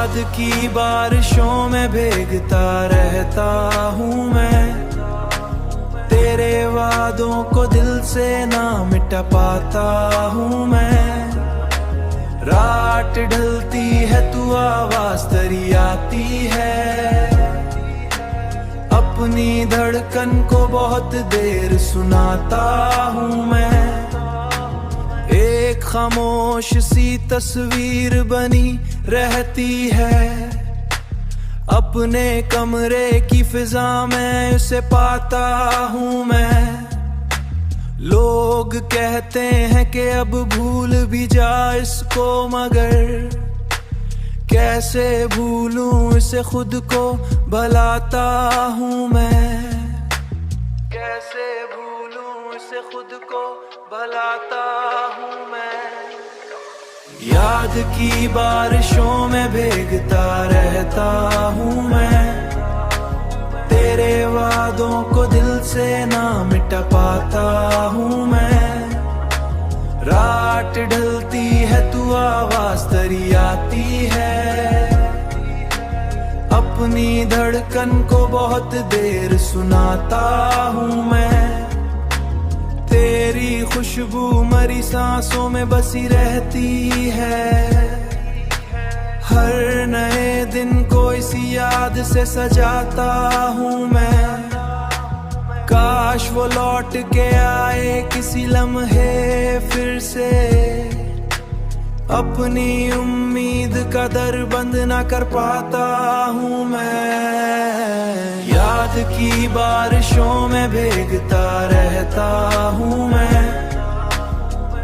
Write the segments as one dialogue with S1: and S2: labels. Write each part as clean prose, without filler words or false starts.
S1: याद की बारिशों में भीगता रहता हूँ मैं, तेरे वादों को दिल से ना मिटा पाता हूँ मैं। रात ढलती है तू आवाज तेरी आती है, अपनी धड़कन को बहुत देर सुनाता हूँ मैं। एक खामोश सी तस्वीर बनी रहती है, अपने कमरे की फिजा में उसे पाता हूँ मैं। लोग कहते हैं कि अब भूल भी जा इसको, मगर कैसे भूलूं इसे, खुद को भलाता हूँ मैं। कैसे भूलूं इसे, खुद को भलाता हूँ मैं। याद की बारिशों में भीगता रहता हूँ मैं, तेरे वादों को दिल से ना मिटा पाता हूँ मैं। रात ढलती है तू आवाज तेरी आती है, अपनी धड़कन को बहुत देर सुनाता हूँ मैं। तेरी खुशबू मरी सांसों में बसी रहती है, हर नए दिन को इसी याद से सजाता हूँ मैं। काश वो लौट के आए किसी लम्हे फिर से, अपनी उम्मीद का दर बंद ना कर पाता हूँ मैं। याद की बारिशों में भीगता रहता हूँ मैं,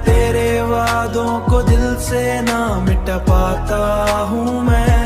S1: तेरे वादों को दिल से ना मिटा पाता हूँ मैं।